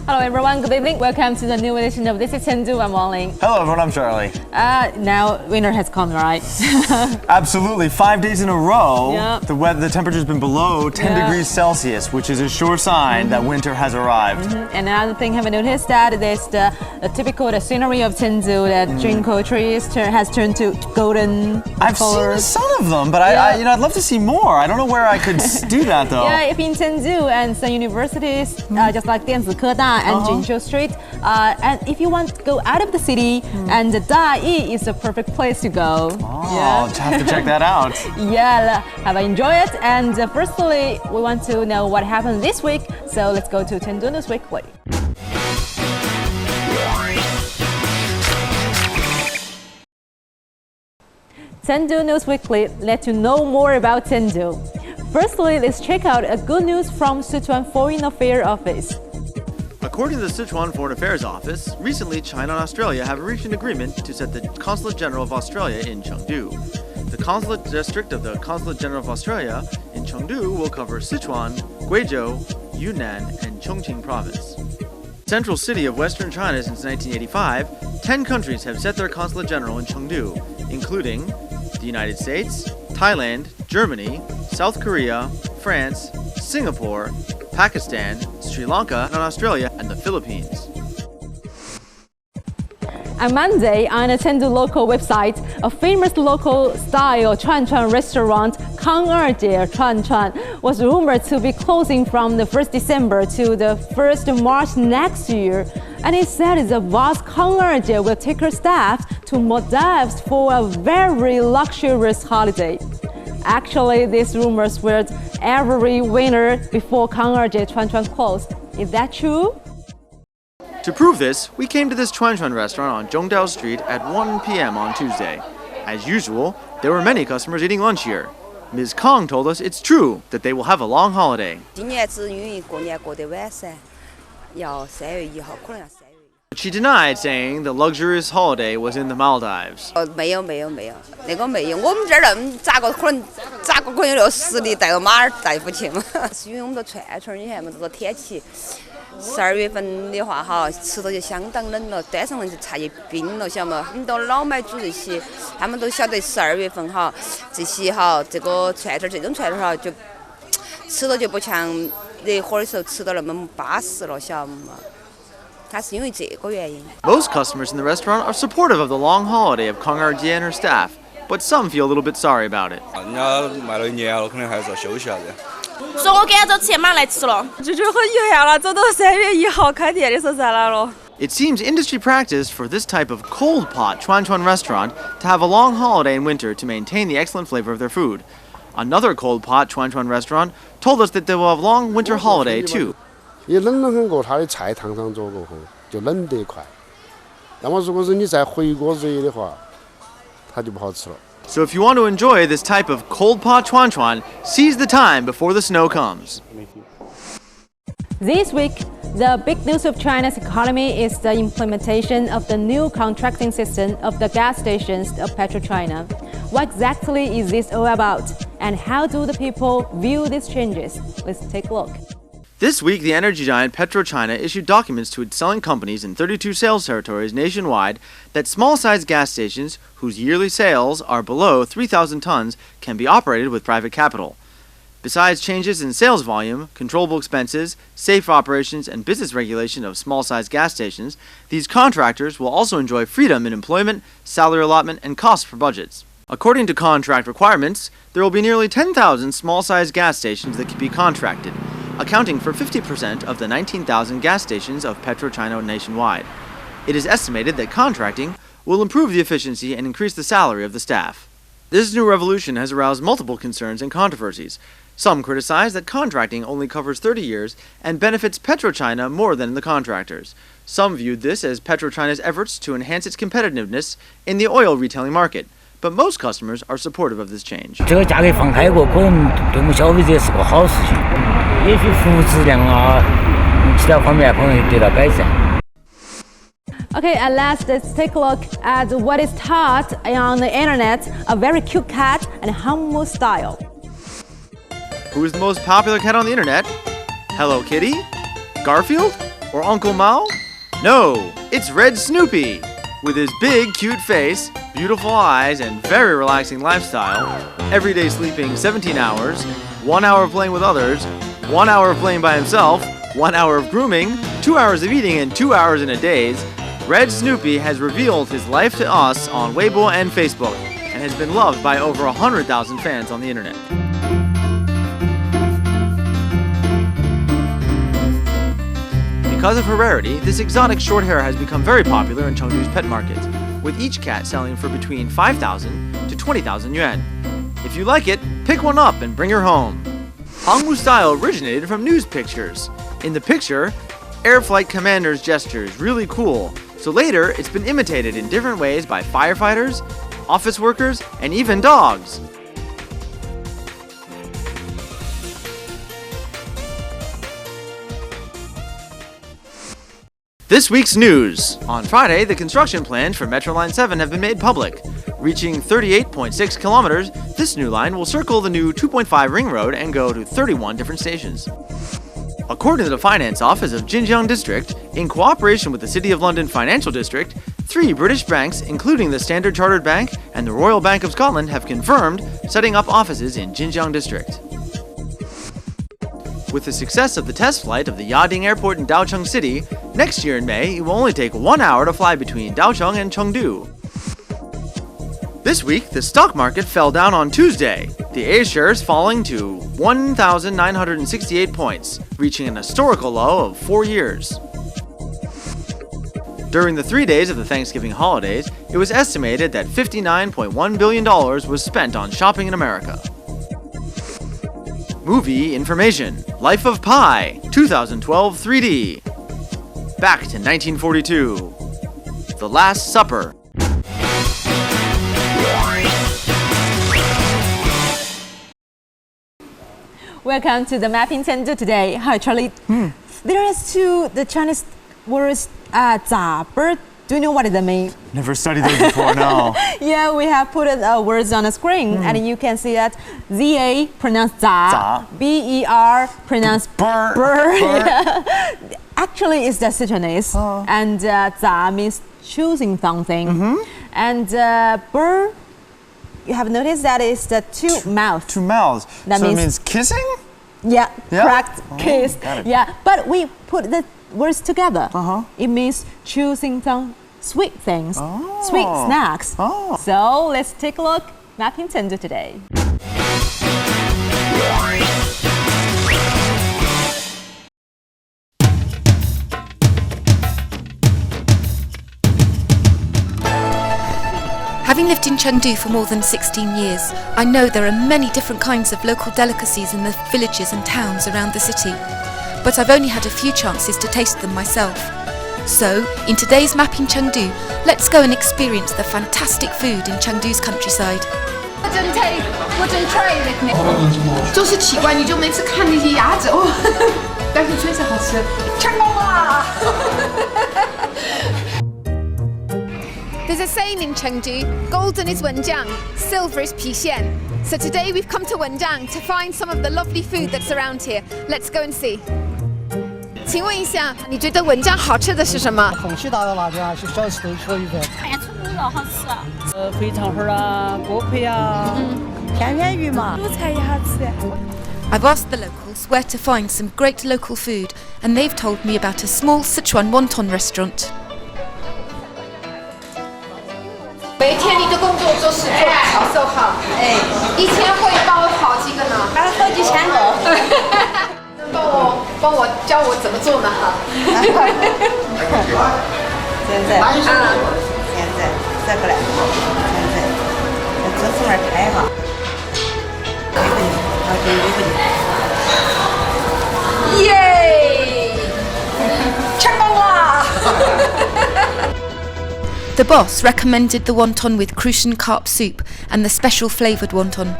Hello everyone, good evening. Welcome to the new edition of This is Chengdu. I'm Wang. Hello everyone, I'm Charlie. Now winter has come, right? Absolutely, 5 days in a row, Yep. the temperature's been below 10 degrees Celsius, which is a sure sign that winter has arrived. And another thing, have you noticed that there's the typical scenery of Chengdu, that ginkgo trees has turned to golden I've color. seen some of them, but I'd love to see more. I don't know where I could do that though. Yeah, if in Chengdu and some universities, just like Dianzikeda and Jinshu Street, and if you want to go out of the city, and Dai is the perfect place to go. I'll have to check that out. Yeah, have I enjoy it? And firstly, we want to know what happened this week, so let's go to Chengdu News Weekly. Chengdu News Weekly let you know more about Chengdu. Firstly, let's check out a good news from Sichuan Foreign Affairs Office. According to the Sichuan Foreign Affairs Office, recently China and Australia have reached an agreement to set the Consulate General of Australia in Chengdu. The Consulate District of the Consulate General of Australia in Chengdu will cover Sichuan, Guizhou, Yunnan, and Chongqing Province. Central city of Western China since 1985, 10 countries have set their Consulate General in Chengdu, including the United States, Thailand, Germany, South Korea, France, Singapore, Pakistan, Sri Lanka, and Australia, and the Philippines. On Monday, on a Chengdu local website, a famous local-style Chuan restaurant, Kang'er Chuan, was rumored to be closing from the 1st December to the 1st March next year. And it said the boss Kang'er will take her staff to Maldives for a very luxurious holiday. Actually, these rumors were every winter before Kang'er Chuan closed. Is that true? To prove this, we came to this Chuan restaurant on Zhongdao Street at 1 p.m. on Tuesday. As usual, there were many customers eating lunch here. Ms. Kong told us it's true that they will have a long holiday. But she denied saying the luxurious holiday was in the Maldives. Most customers in the restaurant are supportive of the long holiday of Kang Er-jie and her staff, but some feel a little bit sorry about it. It seems industry practice for this type of cold pot Chuan restaurant to have a long holiday in winter to maintain the excellent flavor of their food. Another cold pot Chuan restaurant told us that they will have long winter holiday too. So if you want to enjoy this type of cold pot Chuan, seize the time before the snow comes. This week, the big news of China's economy is the implementation of the new contracting system of the gas stations of PetroChina. What exactly is this all about? And how do the people view these changes? Let's take a look. This week, the energy giant PetroChina issued documents to its selling companies in 32 sales territories nationwide that small-sized gas stations whose yearly sales are below 3,000 tons can be operated with private capital. Besides changes in sales volume, controllable expenses, safe operations, and business regulation of small-sized gas stations, these contractors will also enjoy freedom in employment, salary allotment, and costs for budgets. According to contract requirements, there will be nearly 10,000 small-sized gas stations that can be contracted, accounting for 50% of the 19,000 gas stations of PetroChina nationwide. It is estimated that contracting will improve the efficiency and increase the salary of the staff. This new revolution has aroused multiple concerns and controversies. Some criticize that contracting only covers 30 years and benefits PetroChina more than the contractors. Some viewed this as PetroChina's efforts to enhance its competitiveness in the oil retailing market. But most customers are supportive of this change. Okay, at last, let's take a look at what is taught on the internet, a very cute cat and humble style. Who is the most popular cat on the internet? Hello Kitty? Garfield? Or Uncle Mao? No, it's Red Snoopy. With his big, cute face, beautiful eyes, and very relaxing lifestyle, every day sleeping 17 hours, 1 hour playing with others, 1 hour of playing by himself, 1 hour of grooming, 2 hours of eating, and 2 hours in a daze, Red Snoopy has revealed his life to us on Weibo and Facebook, and has been loved by over 100,000 fans on the internet. Because of her rarity, this exotic short hair has become very popular in Chengdu's pet markets, with each cat selling for between 5,000 to 20,000 yuan. If you like it, pick one up and bring her home. Hangmu style originated from news pictures. In the picture, Air Flight Commander's gesture is really cool, so later it's been imitated in different ways by firefighters, office workers, and even dogs. This week's news. On Friday, the construction plans for Metro Line 7 have been made public. Reaching 38.6 kilometers, this new line will circle the new 2.5 ring road and go to 31 different stations. According to the Finance Office of Jinjiang District, in cooperation with the City of London Financial District, 3 British banks, including the Standard Chartered Bank and the Royal Bank of Scotland, have confirmed setting up offices in Jinjiang District. With the success of the test flight of the Yading Airport in Daocheng City, next year in May, it will only take 1 hour to fly between Daocheng and Chengdu. This week, the stock market fell down on Tuesday, the A-shares falling to 1,968 points, reaching an historical low of 4 years. During the 3 days of the Thanksgiving holidays, it was estimated that $59.1 billion was spent on shopping in America. Movie information. Life of Pi, 2012 3D. Back to 1942. The Last Supper. Welcome to the Mapping Chengdu today. Hi, Charlie. There is the Chinese words 杂bird. Do you know what it means? Never studied those before, no. Yeah, we have put words on the screen, and you can see that ZA pronounced 杂, BER pronounced bird. Yeah. Actually, it's the Sichuanese, and 杂 means choosing something, and bird. You have noticed that it's the two mouths. Two mouths. That so it means kissing? Yeah, correct. Kiss. Got it. Yeah, but we put the words together. It means choosing some sweet things, sweet snacks. So let's take a look. Mapping Chengdu today. Having lived in Chengdu for more than 16 years, I know there are many different kinds of local delicacies in the villages and towns around the city, but I've only had a few chances to taste them myself. So, in today's Mapping Chengdu, let's go and experience the fantastic food in Chengdu's countryside. 我真 try with me， 就是奇怪，你就每次看那些鸭子哦，但是确实好吃，成功了。 There's a saying in Chengdu, golden is Wenjiang, silver is Pixian. So today we've come to Wenjiang to find some of the lovely food that's around here. Let's go and see. 请问一下，你觉得文江好吃的是什么？空气大的辣椒还是小吃都可以的。哎呀，春菇肉好吃啊！肥肠粉啊，锅盔啊，片片鱼嘛。蔬菜也好吃。 I've asked the locals where to find some great local food, and they've told me about a small Sichuan wonton restaurant. 每天你的工作就是做调色哈，哎，一天会包好几个呢？好几千个。帮我教我怎么做呢哈？现在再过来，现在这次面开哈，耶，成功了！ The boss recommended the wonton with Crucian carp soup and the special flavoured wonton.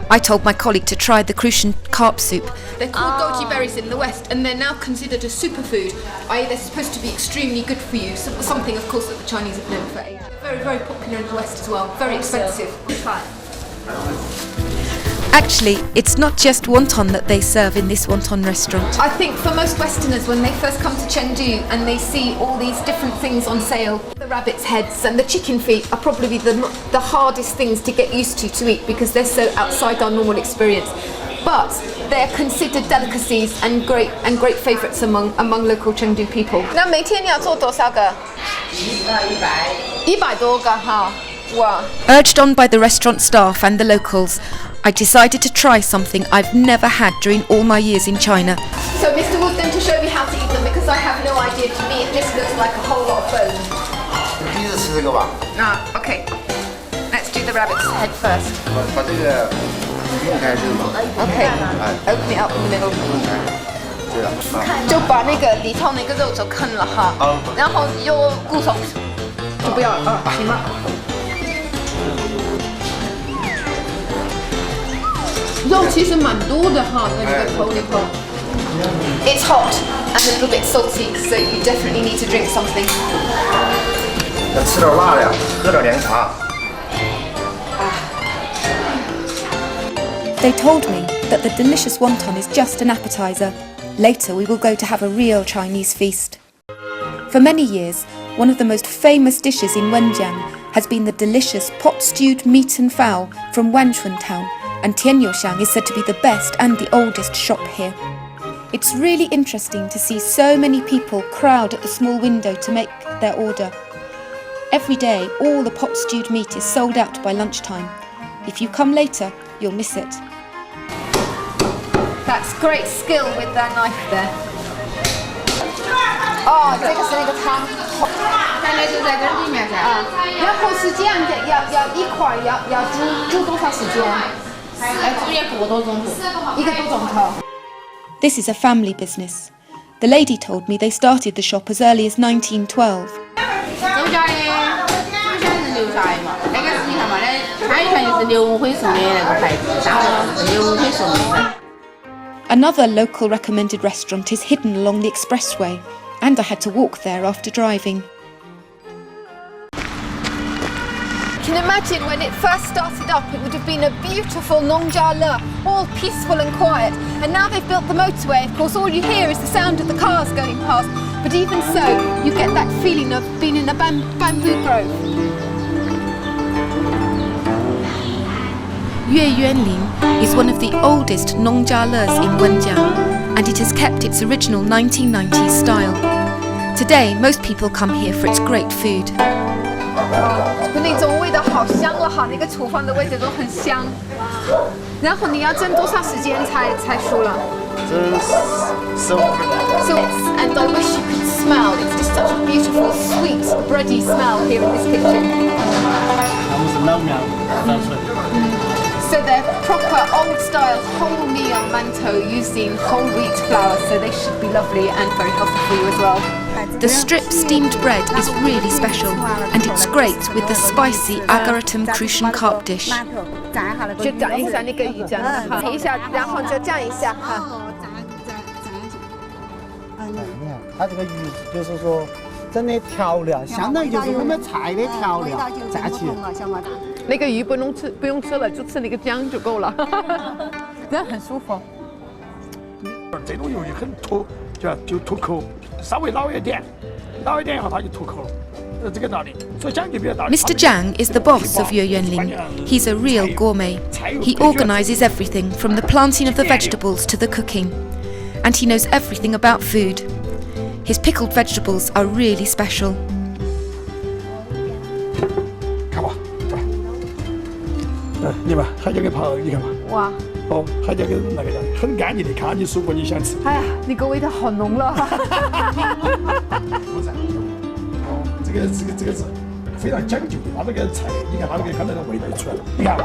I told my colleague to try the Crucian carp soup. They're called goji berries in the West, and they're now considered a superfood. I.e., they're supposed to be extremely good for you. Something, of course, that the Chinese have known for ages. Very, very popular in the West as well. Very expensive. Try. Actually, it's not just wonton that they serve in this wonton restaurant. I think for most Westerners, when they first come to Chengdu and they see all these different things on sale, the rabbit's heads and the chicken feet are probably the hardest things to get used to eat because they're so outside our normal experience. But they're considered delicacies and great favourites among local Chengdu people. 那每天你要做多少个？100多个哈，哇！ Urged on by the restaurant staff and the locals, I decided to try something I've never had during all my years in China. So Mr. Wood then to show me how to eat them because I have no idea. To me, it just looks like a whole lot of bone. 第一次吃这个吧。 Okay. Let's do the rabbit's head first. 把这个弄开这个嘛。 Okay. Open it up in the middle. 对了。就把那个里头那个肉就啃了哈，然后有骨头就不要啊，行吗？肉其实蛮多的哈，那个头里头。It's hot and a little bit salty, so you definitely need to drink something. 要吃点辣的，喝点凉茶。 They told me that the delicious wonton is just an appetizer. Later we will go to have a real Chinese feast. For many years, one of the most famous dishes in Wenjiang has been the delicious pot-stewed meat and fowl from Wanchun town, and Tianyouxiang is said to be the best and the oldest shop here. It's really interesting to see so many people crowd at the small window to make their order. Every day, all the pot-stewed meat is sold out by lunchtime. If you come later, you'll miss it. That's great skill with that knife there. 哦，这个是那个汤，现在就在这里面噻。然后是这样的，要一块要煮多长时间？煮1个多钟头。1个多钟头。 This is a family business. The lady told me they started the shop as early as 1912. Another local recommended restaurant is hidden along the expressway, and I had to walk there after driving. You can imagine when it first started up, it would have been a beautiful Nongjia Le, all peaceful and quiet. And now they've built the motorway, of course, all you hear is the sound of the cars going past. But even so, you get that feeling of being in a bamboo grove. Yue Yuanlin is one of the oldest Nongjia Le's in Wenjiang, and it has kept its original 1990s style. Today, most people come here for its great food. 那种味道好香了哈，那个厨房的味道都很香。然后你要蒸多长时间才熟了？So and I wish you could smell. It's just such a beautiful, sweet, bready smell here in this kitchen. So they're proper old-style wholemeal mantou using whole wheat flour, so they should be lovely and very healthy for you as well. The strip steamed bread is really special, and it's great with the spicy agaratum crucian carp dish. 就蘸一下那个鱼酱，蘸一下，然后就蘸一下哈。它这个鱼就是说真的调料，相当于就是我们菜的调料蘸起。那个鱼不用吃了，就吃那个姜就够了，真很舒服。这种鱿鱼很脱，就脱口，稍微老一点以后它就脱口了，这个道理。所以讲究比较道理。 Mr. Zhang is the boss of Yue Yuanlin. He's a real gourmet. He organises everything from the planting of the vegetables to the cooking. And he knows everything about food. His pickled vegetables are really special. 看吧，你吧，海椒给泡，你看吧。哇！哦，海椒跟那个很干净的，看上去舒服，你想吃。哎呀，那个味道好浓了。哦，这个是非常讲究的，它这个菜，你看它这个刚才的味道就出来了。你看，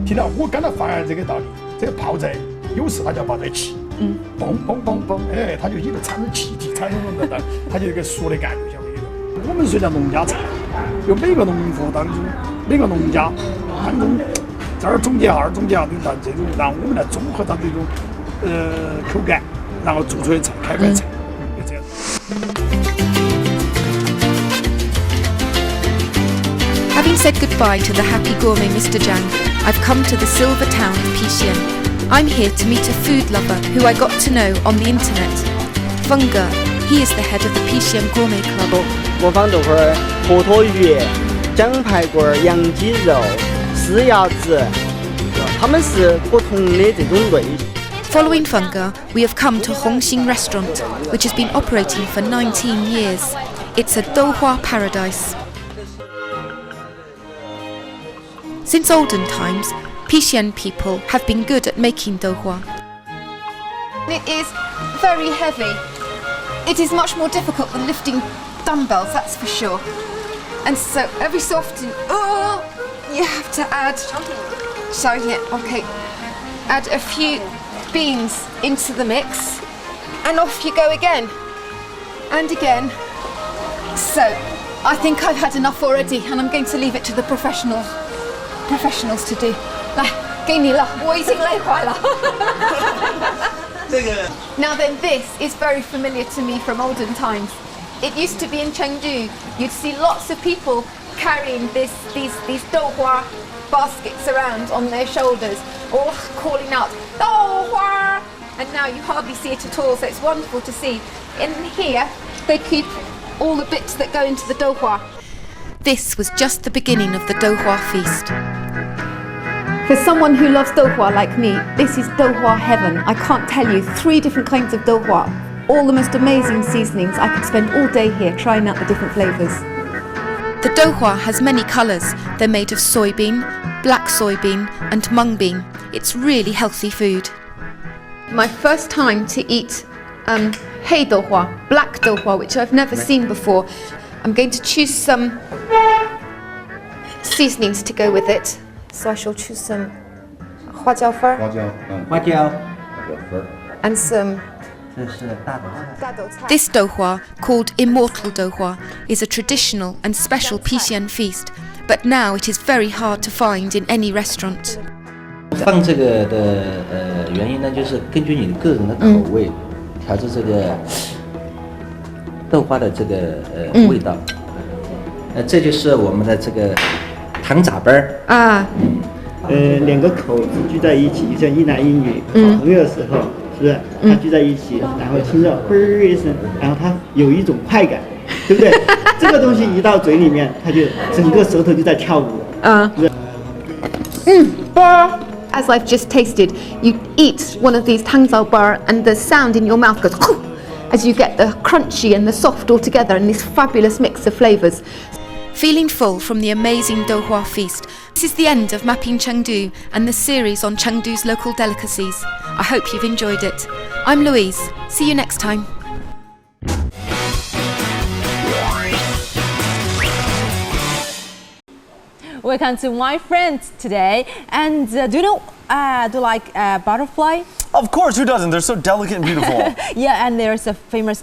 听到我刚才发现这个道理，这个泡菜有时它就要泡在气，嘣嘣嘣嘣，哎，它就一个产生气体，产生那它就一个熟的感觉，晓得有。我们虽然农家菜，有每个农户当中，每个农家当中。 这儿总结二总结二，到这种让我们来综合到这种口感，然后做出来菜，开饭菜，就这样。Having said goodbye to the happy gourmet Mr. Zhang, I've come to the silver town of Pixian. I'm here to meet a food lover who I got to know on the internet. Funga, he is the head of the Pixian Gourmet Club. 模仿豆花、火腿鱼、蒸排骨、羊鸡肉、丝鸭子，他们是不同的这种类。 Following Funga, we have come to Hongxing Restaurant, which has been operating for 19 years. It's a douhua paradise. Since olden times, Pixian people have been good at making douhua. It is very heavy. It is much more difficult than lifting dumbbells, that's for sure. And so every so often, you have to add, okay, add a few beans into the mix, and off you go again, and again. So I think I've had enough already, and I'm going to leave it to the professionals to do. 来，给你了，我已经累坏了。Now then, this is very familiar to me from olden times. It used to be in Chengdu. You'd see lots of people carrying these douhua baskets around on their shoulders, all calling out douhua. And now you hardly see it at all, so it's wonderful to see. In here, they keep all the bits that go into the douhua. This was just the beginning of the douhua feast. For someone who loves douhua like me, this is douhua heaven. I can't tell you, 3 different kinds of douhua, all the most amazing seasonings. I could spend all day here trying out the different flavours. The douhua has many colours. They're made of soybean, black soybean and mung bean. It's really healthy food. My first time to eat hei douhua, black douhua, which I've never seen before. I'm going to choose some seasonings to go with it. So I shall choose some huajiao fur and some This douhua, called Immortal douhua, is a traditional and special Pixian feast, but now it is very hard to find in any restaurant. 放这个的原因呢，就是根据你的个人的口味，调制这个豆花的这个味道。这就是我们的这个糖杂拌儿啊。2个口子聚在一起，就像一男一女好朋友的时候，是不是？他聚在一起，然后听着嘣儿一声，然后他有一种快感，对不对？这个东西一到嘴里面，他就整个舌头就在跳舞。As I've just tasted, you eat one of these tangzao bar and the sound in your mouth goes as you get the crunchy and the soft all together in this fabulous mix of flavours. Feeling full from the amazing douhua feast, this is the end of Mapping Chengdu and the series on Chengdu's local delicacies. I hope you've enjoyed it. I'm Louise. See you next time. Welcome to my friend today. And do you know, do you like butterfly? Of course, who doesn't? They're so delicate and beautiful. Yeah, and there's a famous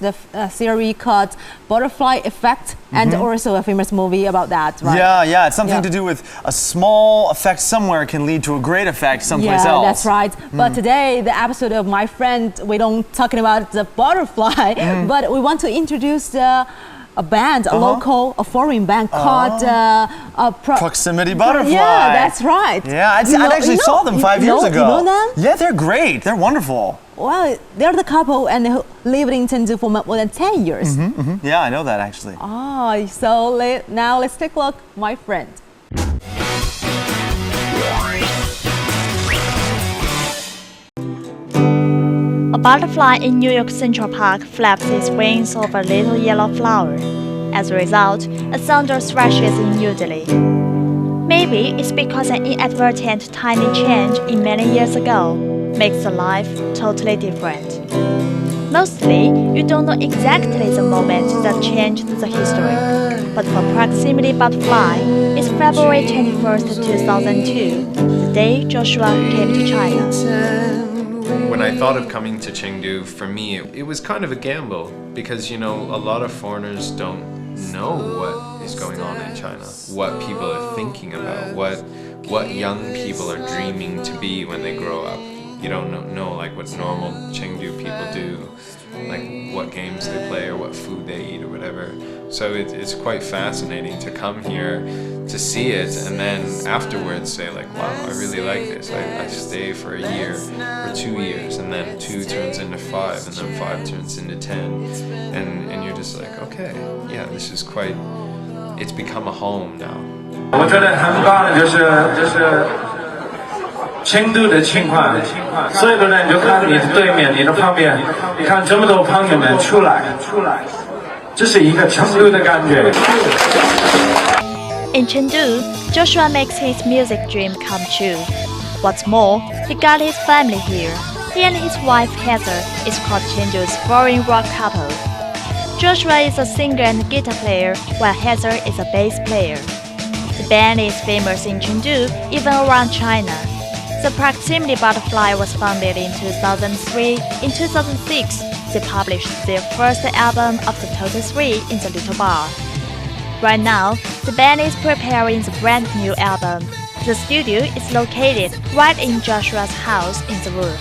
theory called Butterfly Effect, and also a famous movie about that, right? Yeah, it's something to do with a small effect somewhere can lead to a great effect someplace else. Yeah, that's right. But today, the episode of My Friend, we don't talking about the butterfly, but we want to introduce a band, a foreign band called Proximity Butterfly. Yeah, that's right. Yeah, I actually saw them 5 years ago. You know them? Yeah, they're great. They're wonderful. Well, they're the couple and they lived in Chengdu for more than 10 years. Yeah, I know that actually. Oh, so now let's take a look, My Friend. A butterfly in New York Central Park flaps its wings over a little yellow flower. As a result, a thunder thrashes in New Delhi. Maybe it's because an inadvertent tiny change in many years ago makes the life totally different. Mostly, you don't know exactly the moment that changed the history. But for Proximity Butterfly, it's February 21st, 2002, the day Joshua came to China. When I thought of coming to Chengdu, for me, it was kind of a gamble because, you know, a lot of foreigners don't know what is going on in China, what people are thinking about, what young people are dreaming to be when they grow up. You don't know like what normal Chengdu people do. like what games they play or what food they eat or whatever. So it's quite fascinating to come here to see it and then afterwards say like, wow, I really like this. I stay for a year or 2 years, and then 2 turns into 5, and then 5 turns into 10, and you're just like, okay, yeah, this is quite, it's become a home now. 我觉得很棒的就是成都的情况，所有的人就看你的对面，你的旁边，你看这么多朋友们出来，这是一个成都的感觉。 In Chengdu, Joshua makes his music dream come true. What's more, he got his family here. He and his wife Heather is called Chengdu's foreign rock couple. Joshua is a singer and guitar player, while Heather is a bass player. The band is famous in Chengdu, even around China. The Proximity Butterfly was founded in 2003. In 2006, they published their first album of the total 3 in the Little Bar. Right now, the band is preparing the brand new album. The studio is located right in Joshua's house in the roof.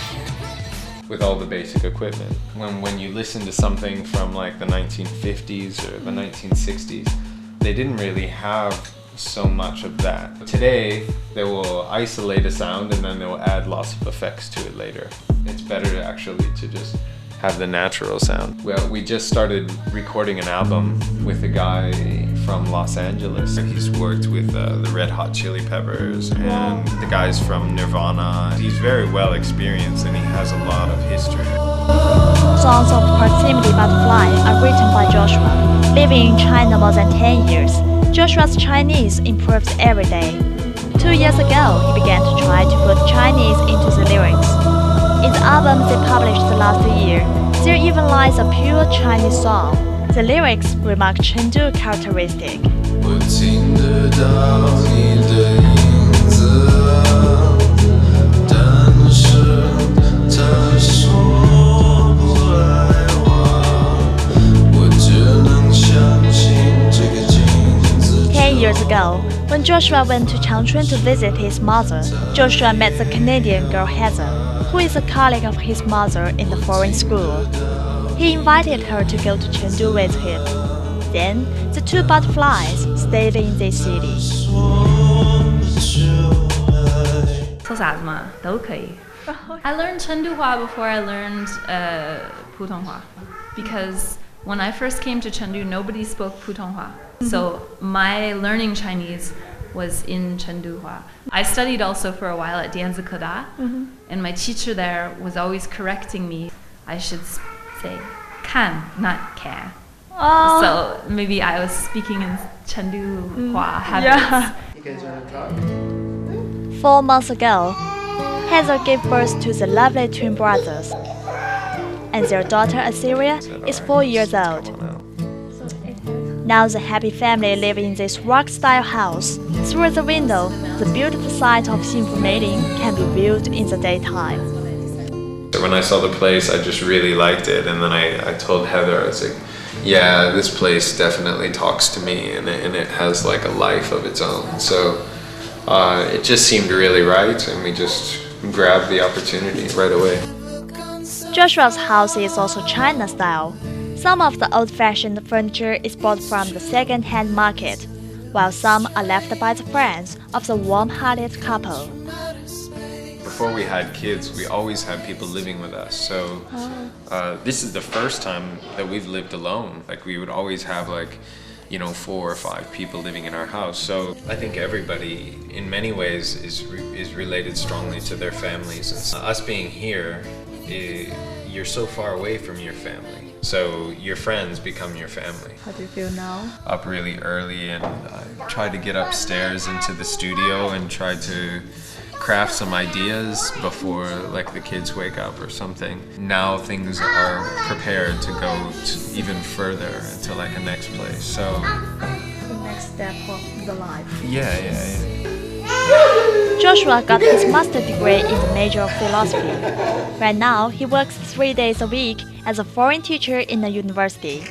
With all the basic equipment. When you listen to something from like the 1950s or the 1960s, they didn't really have so much of that. Today, they will isolate a sound and then they will add lots of effects to it later. It's better actually to just have the natural sound. Well, we just started recording an album with a guy from Los Angeles. He's worked with the Red Hot Chili Peppers and the guys from Nirvana. He's very well experienced and he has a lot of history. Songs of Proximity Butterfly are written by Joshua. Living in China more than 10 years, Joshua's Chinese improves every day. 2 years ago, he began to try to put Chinese into the lyrics. In the album they published last year, there even lies a pure Chinese song. The lyrics remark Chengdu characteristic. Years ago, when Joshua went to Changchun to visit his mother, Joshua met the Canadian girl Heather, who is a colleague of his mother in the foreign school. He invited her to go to Chengdu with him. Then, the two butterflies stayed in this city. 说啥子嘛都可以。I learned Chengdu Hua before I learned Putonghua, because when I first came to Chengdu, nobody spoke Putonghua. So my learning Chinese was in Chengdu Hua. I studied also for a while at Dianzikeda, and my teacher there was always correcting me. I should say kan, not can. Oh. So maybe I was speaking in Chengdu Hua habits. Yeah. 4 months ago, Heather gave birth to the lovely twin brothers, and their daughter Assyria is 4 years old. Now the happy family live in this rock-style house. Through the window, the beautiful sight of Xinfu Meiding can be viewed in the daytime. When I saw the place, I just really liked it, and then I told Heather, I was like, yeah, this place definitely talks to me, and it has like a life of its own. So it just seemed really right, and we just grabbed the opportunity right away. Joshua's house is also China style. Some of the old-fashioned furniture is bought from the second-hand market, while some are left by the friends of the warm-hearted couple. Before we had kids, we always had people living with us. So this is the first time that we've lived alone. Like we would always have 4 or 5 people living in our house. So I think everybody, in many ways, is related strongly to their families. And us being here, you're so far away from your family. So your friends become your family. How do you feel now? Up really early, and I tried to get upstairs into the studio and try to craft some ideas before the kids wake up or something. Now things are prepared to go even further into a next place. So the next step of the life. Yeah. Joshua got his master's degree in the major of philosophy. Right now, he works 3 days a week as a foreign teacher in a university.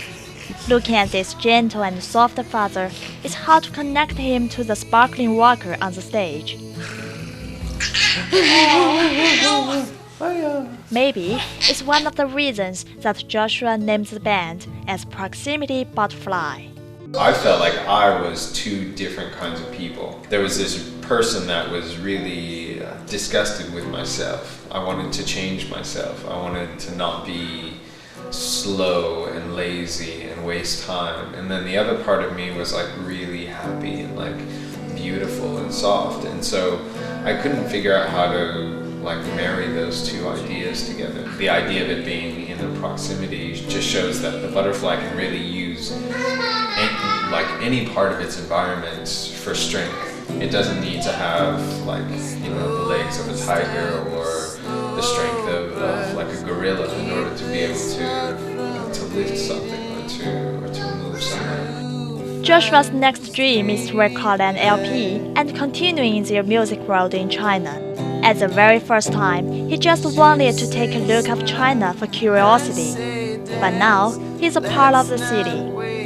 Looking at this gentle and soft father, it's hard to connect him to the sparkling rocker on the stage. Maybe it's one of the reasons that Joshua names the band as Proximity Butterfly. I felt like I was two different kinds of people. There was this person that was really disgusted with myself. I wanted to change myself. I wanted to not be slow and lazy and waste time. And then the other part of me was like really happy and like beautiful and soft. And so I couldn't figure out how to like marry those two ideas together. The idea of it being in the proximity just shows that the butterfly can really use any part of its environment for strength. It doesn't need to have like, you know, the legs of a tiger or the strength of like a gorilla in order to be able to lift something or to move somewhere. Joshua's next dream is to record an LP and continuing their music road in China. At the very first time, he just wanted to take a look of China for curiosity. But now, he's a part of the city,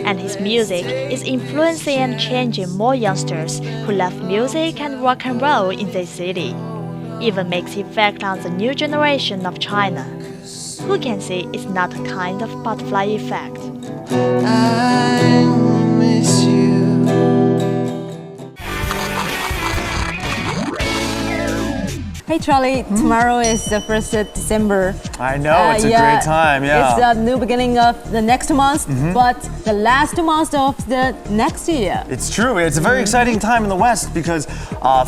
and his music is influencing and changing more youngsters who love music and rock and roll in this city. Even makes effect on the new generation of China. Who can say it's not a kind of butterfly effect? I miss you. Hey Charlie, tomorrow is the 1st of December. I know, it's a great time, yeah. It's the new beginning of the next month, but the last month of the next year. It's true, it's a very exciting time in the West because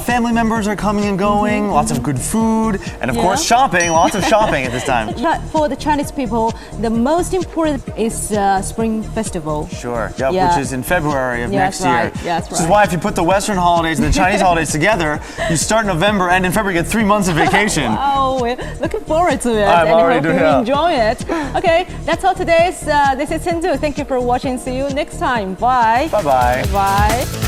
family members are coming and going, lots of good food, and of course shopping, lots of shopping at this time. For the Chinese people, the most important is Spring Festival. Sure, which is in February of next year. That's Which is why if you put the Western holidays and the Chinese holidays together, you start November and in February get 3 months of vacation. Wow, we're looking forward to it. I'm already doing you enjoy it. Okay, that's all today's. This is Chengdu. Thank you for watching. See you next time. Bye. Bye-bye. Bye.